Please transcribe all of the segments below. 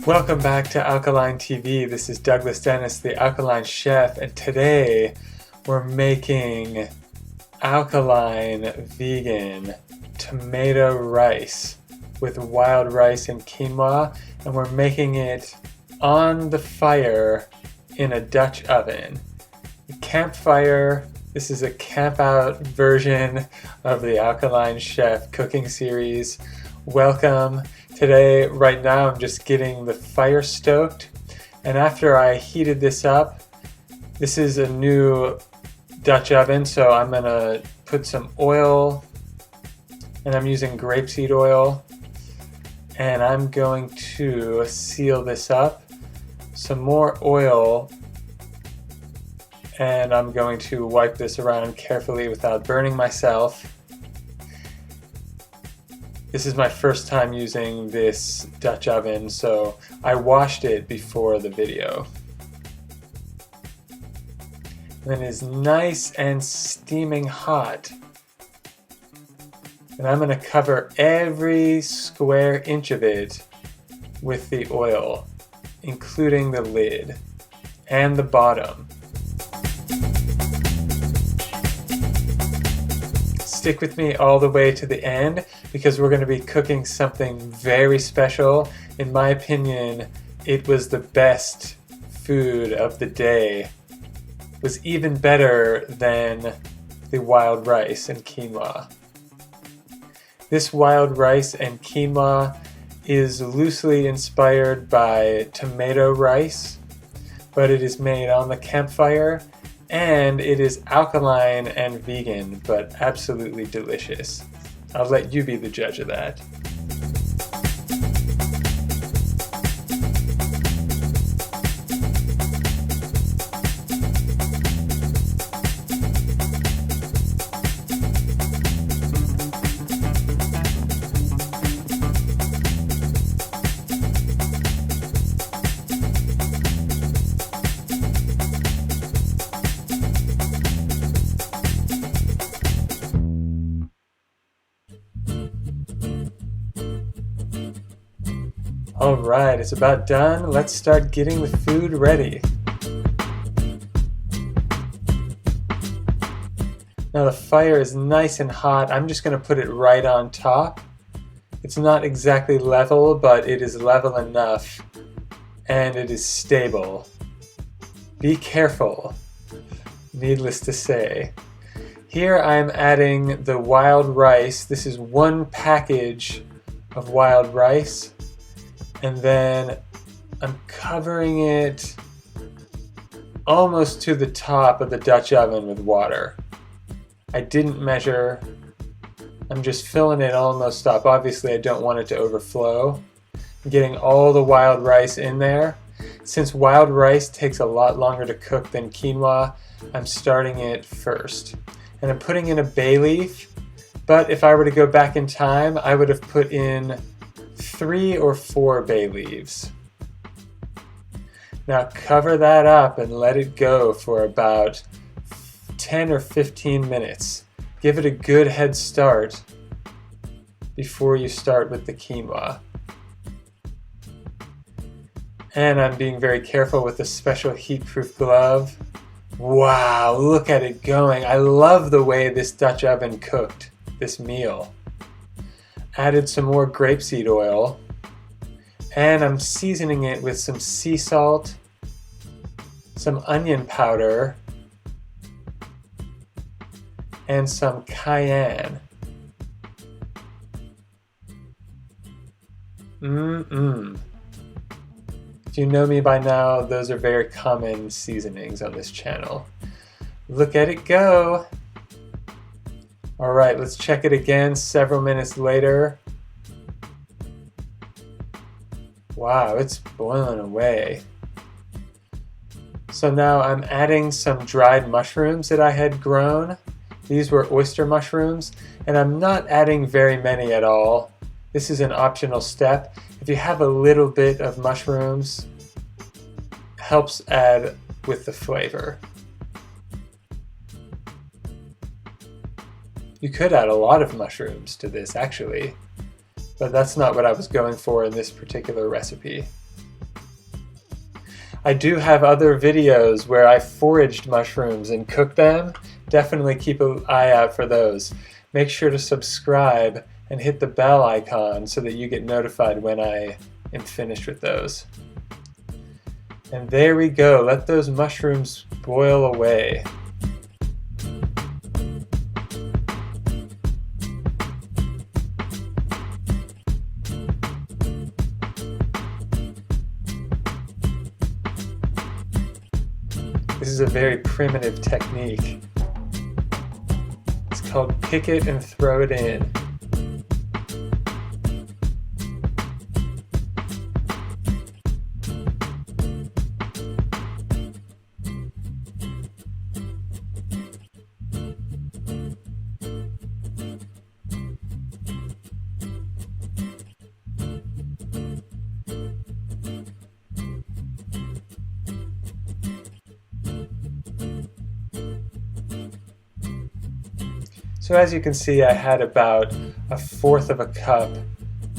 Welcome back to Alkaline TV. This is Douglas Dennis, the Alkaline Chef, and today we're making alkaline vegan tomato rice with wild rice and quinoa, and we're making it on the fire in a Dutch oven. Campfire. This is a camp out version of the Alkaline Chef cooking series. Welcome. Today, right now, I'm just getting the fire stoked, and after I heated this up, this is a new Dutch oven, so I'm gonna put some oil, and I'm using grapeseed oil, and I'm going to seal this up. Some more oil, and I'm going to wipe this around carefully without burning myself. This is my first time using this Dutch oven, so I washed it before the video. And it is nice and steaming hot. And I'm going to cover every square inch of it with the oil, including the lid and the bottom. Stick with me all the way to the end because we're going to be cooking something very special. In my opinion, it was the best food of the day. It was even better than the wild rice and quinoa. This wild rice and quinoa is loosely inspired by tomato rice, but it is made on the campfire. And it is alkaline and vegan, but absolutely delicious. I'll let you be the judge of that. Alright, it's about done. Let's start getting the food ready. Now the fire is nice and hot. I'm just going to put it right on top. It's not exactly level, but it is level enough and it is stable. Be careful, needless to say. Here I'm adding the wild rice. This is one package of wild rice. And then I'm covering it almost to the top of the Dutch oven with water. I didn't measure. I'm just filling it almost up. Obviously, I don't want it to overflow. I'm getting all the wild rice in there. Since wild rice takes a lot longer to cook than quinoa, I'm starting it first. And I'm putting in a bay leaf, but if I were to go back in time, I would have put in 3 or 4 bay leaves. Now cover that up and let it go for about 10 or 15 minutes. Give it a good head start before you start with the quinoa. And I'm being very careful with a special heat-proof glove. Wow, look at it going. I love the way this Dutch oven cooked this meal. Added some more grapeseed oil, and I'm seasoning it with some sea salt, some onion powder, and some cayenne. If you know me by now, those are very common seasonings on this channel. Look at it go! Alright, let's check it again several minutes later. Wow, it's boiling away. So now I'm adding some dried mushrooms that I had grown. These were oyster mushrooms, and I'm not adding very many at all. This is an optional step. If you have a little bit of mushrooms, helps add with the flavor. You could add a lot of mushrooms to this actually, but that's not what I was going for in this particular recipe. I do have other videos where I foraged mushrooms and cooked them. Definitely keep an eye out for those. Make sure to subscribe and hit the bell icon so that you get notified when I am finished with those. And there we go. Let those mushrooms boil away. This is a very primitive technique. It's called pick it and throw it in. So as you can see, I had about 1/4 of a cup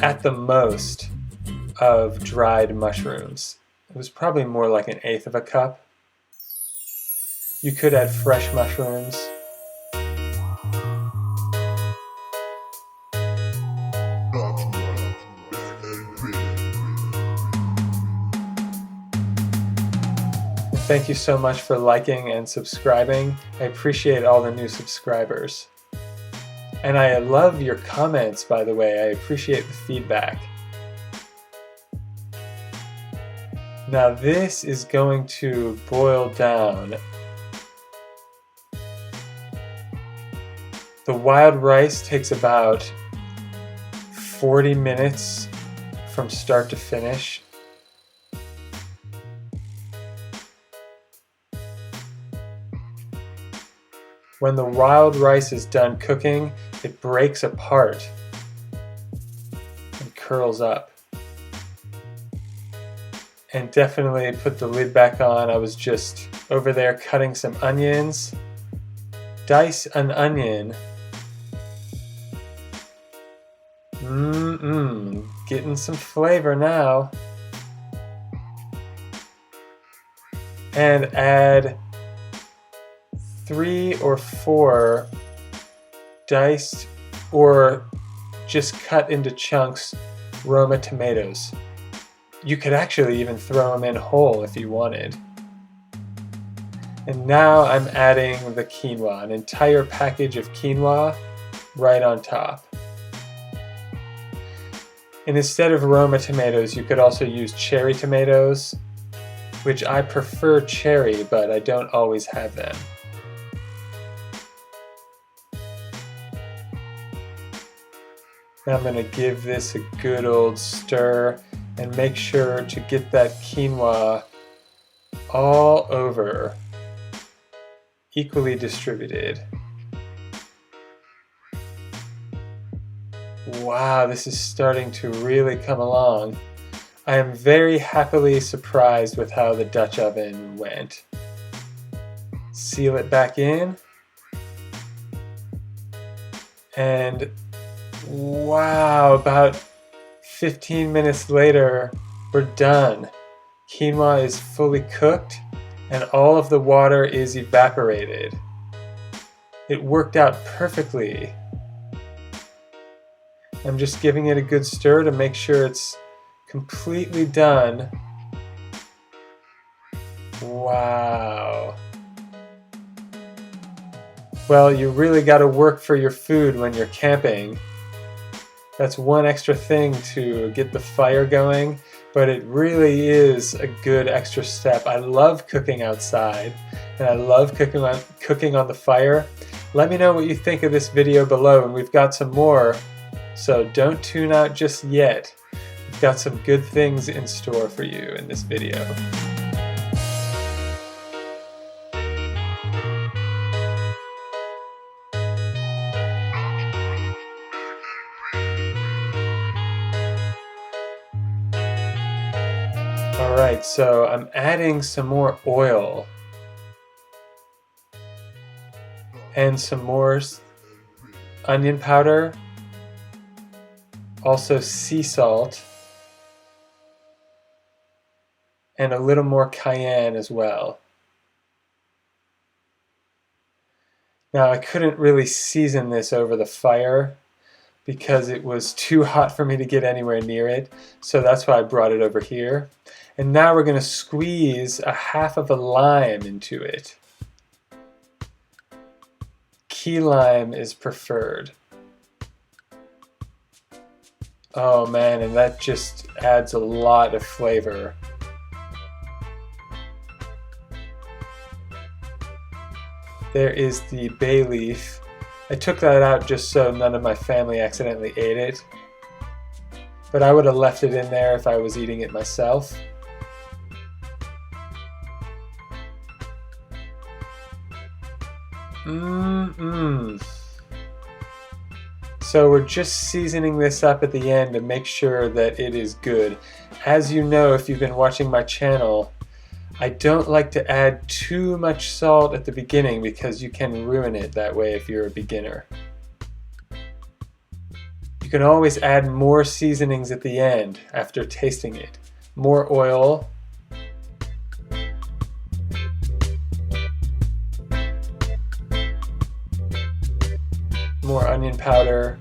at the most of dried mushrooms. It was probably more like 1/8 of a cup. You could add fresh mushrooms. Thank you so much for liking and subscribing. I appreciate all the new subscribers. And I love your comments, by the way. I appreciate the feedback. Now this is going to boil down. The wild rice takes about 40 minutes from start to finish. When the wild rice is done cooking, it breaks apart and curls up. And definitely put the lid back on. I was just over there cutting some onions. Dice an onion. Getting some flavor now. And add 3 or 4 diced or just cut into chunks Roma tomatoes. You could actually even throw them in whole if you wanted. And now I'm adding the quinoa, an entire package of quinoa right on top. And instead of Roma tomatoes, you could also use cherry tomatoes, which I prefer cherry, but I don't always have them. Now I'm going to give this a good old stir and make sure to get that quinoa all over, equally distributed. Wow, this is starting to really come along. I am very happily surprised with how the Dutch oven went. Seal it back in. And wow, about 15 minutes later, we're done. Quinoa is fully cooked and all of the water is evaporated. It worked out perfectly. I'm just giving it a good stir to make sure it's completely done. Wow. Well, you really got to work for your food when you're camping. That's one extra thing to get the fire going, but it really is a good extra step. I love cooking outside, and I love cooking on the fire. Let me know what you think of this video below, and we've got some more, so don't tune out just yet. We've got some good things in store for you in this video. Alright, so I'm adding some more oil and some more onion powder, also sea salt, and a little more cayenne as well. Now I couldn't really season this over the fire because it was too hot for me to get anywhere near it, so that's why I brought it over here. And now we're going to squeeze a half of a lime into it. Key lime is preferred. Oh man, and that just adds a lot of flavor. There is the bay leaf. I took that out just so none of my family accidentally ate it. But I would have left it in there if I was eating it myself. So we're just seasoning this up at the end to make sure that it is good. As you know, if you've been watching my channel, I don't like to add too much salt at the beginning because you can ruin it that way if you're a beginner. You can always add more seasonings at the end after tasting it. More oil. More onion powder.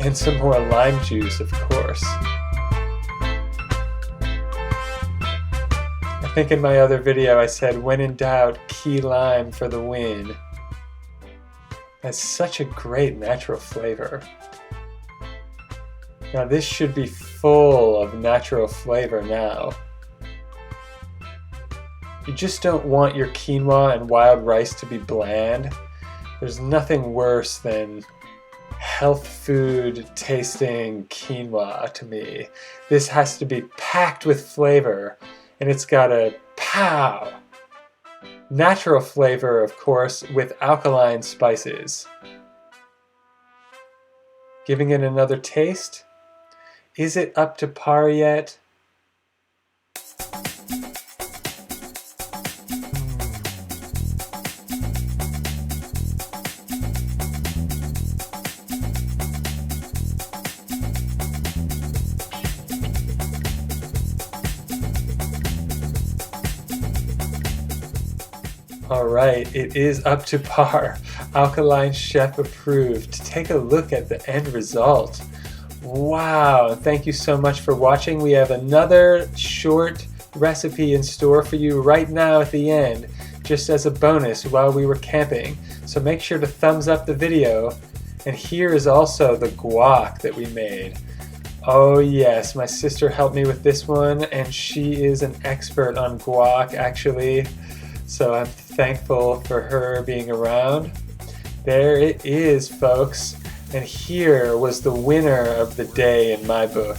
And some more lime juice, of course. I think in my other video I said, when in doubt, key lime for the win. That's such a great natural flavor. Now this should be full of natural flavor now. You just don't want your quinoa and wild rice to be bland. There's nothing worse than health food tasting quinoa to me. This has to be packed with flavor, and it's got a pow! Natural flavor, of course, with alkaline spices. Giving it another taste. Is it up to par yet? Alright, it is up to par. Alkaline Chef approved. Take a look at the end result. Wow, thank you so much for watching. We have another short recipe in store for you right now at the end, just as a bonus while we were camping. So make sure to thumbs up the video. And here is also the guac that we made. Oh yes, my sister helped me with this one, and she is an expert on guac actually. So I'm thankful for her being around. There it is, folks. And here was the winner of the day in my book.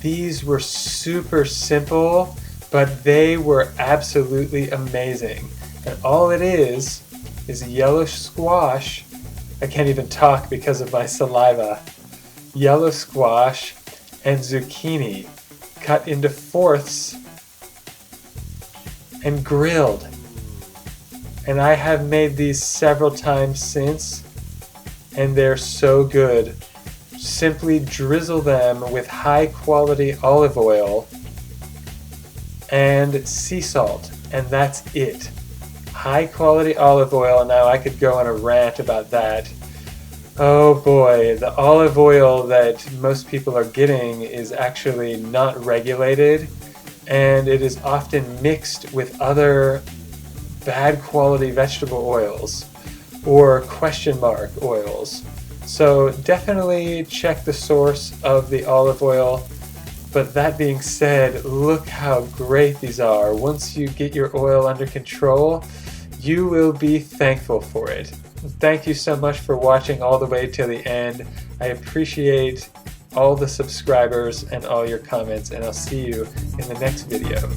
These were super simple, but they were absolutely amazing. And all it is yellow squash. I can't even talk because of my saliva. Yellow squash and zucchini cut into fourths and grilled. And I have made these several times since, and they're so good. Simply drizzle them with high quality olive oil and sea salt, and that's it. High quality olive oil. Now I could go on a rant about that. Oh boy, the olive oil that most people are getting is actually not regulated, and it is often mixed with other bad quality vegetable oils or question mark oils. So definitely check the source of the olive oil. But that being said, look how great these are. Once you get your oil under control, you will be thankful for it. Thank you so much for watching all the way till the end. I appreciate all the subscribers and all your comments, and I'll see you in the next video.